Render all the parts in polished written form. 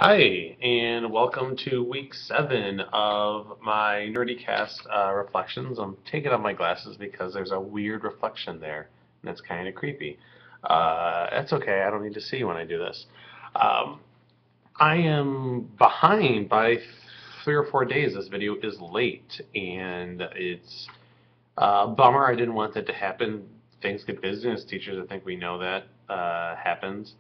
Hi, and welcome to week 7 of my NerdyCast reflections. I'm taking off my glasses because there's a weird reflection there, and it's kind of creepy. That's okay, I don't need to see when I do this. Um, I am behind by 3 or 4 days. This video is late, and it's a bummer. I didn't want that to happen. Things get busy as teachers. I think we know that happens.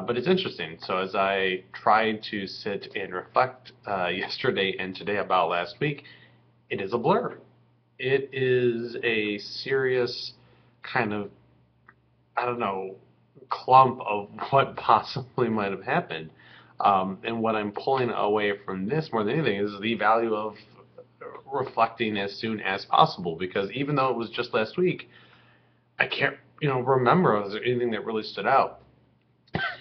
But it's interesting. So as I tried to sit and reflect yesterday and today about last week, it is a blur. It is a serious kind of, I don't know, clump of what possibly might have happened. And what I'm pulling away from this more than anything is the value of reflecting as soon as possible, because even though it was just last week, I can't, remember if there anything that really stood out.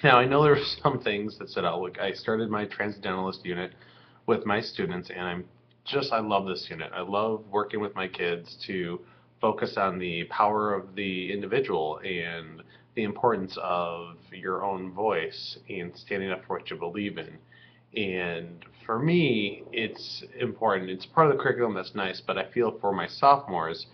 Now, I know there were some things that stood out. Like, I started my transcendentalist unit with my students, and I love this unit. I love working with my kids to focus on the power of the individual and the importance of your own voice and standing up for what you believe in. And for me, it's important. It's part of the curriculum that's nice, but I feel for my sophomores,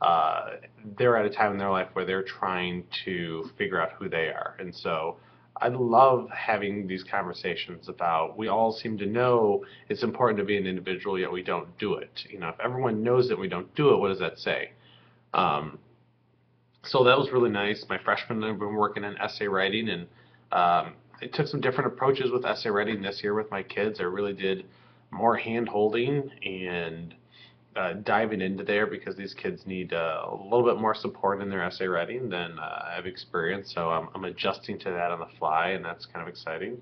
uh, they're at a time in their life where they're trying to figure out who they are. And so I love having these conversations about, we all seem to know it's important to be an individual, yet we don't do it. If everyone knows that we don't do it, what does that say? Um, so that was really nice. My freshmen have been working on essay writing, and I took some different approaches with essay writing this year with my kids. I really did more hand holding and diving into there, because these kids need a little bit more support in their essay writing than I've experienced. So I'm adjusting to that on the fly, and that's kind of exciting.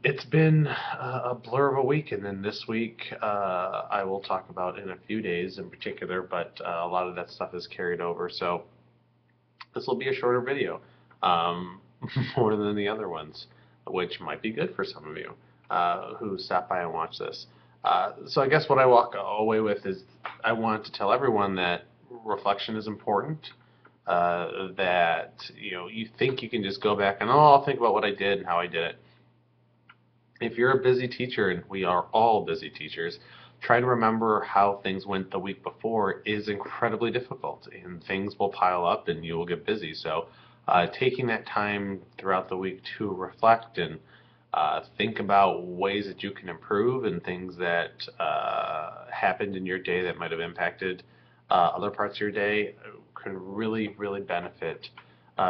It's been a blur of a week, and then this week I will talk about in a few days in particular, but a lot of that stuff is carried over. So this will be a shorter video, um, more than the other ones, which might be good for some of you who stop by and watch this. So I guess what I walk away with is, I want to tell everyone that reflection is important. That you think you can just go back and, oh, I'll think about what I did and how I did it. If you're a busy teacher, and we are all busy teachers, trying to remember how things went the week before is incredibly difficult, and things will pile up and you will get busy. So taking that time throughout the week to reflect and think about ways that you can improve, and things that happened in your day that might have impacted other parts of your day can really, really benefit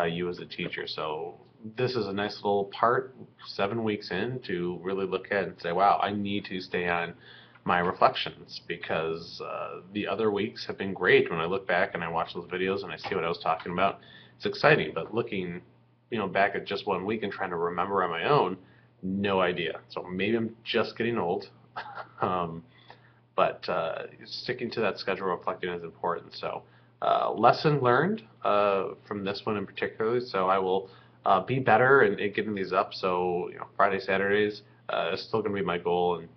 you as a teacher. So this is a nice little part, 7 weeks in, to really look at and say, wow, I need to stay on my reflections, because the other weeks have been great. When I look back and I watch those videos and I see what I was talking about, it's exciting. But looking, back at just 1 week and trying to remember on my own, no idea. So maybe I'm just getting old. um, but sticking to that schedule, reflecting is important. So lesson learned from this one in particular. So I will be better in getting these up. So Friday, Saturdays is still going to be my goal, and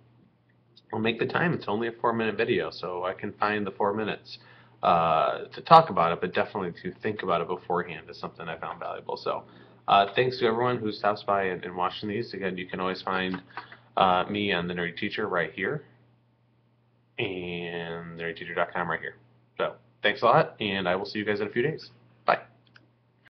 I'll make the time. It's only a 4-minute video, so I can find the 4 minutes to talk about it, but definitely to think about it beforehand is something I found valuable. So thanks to everyone who stops by and watching these. Again, you can always find me on The Nerdy Teacher right here, and nerdyteacher.com right here. So thanks a lot, and I will see you guys in a few days.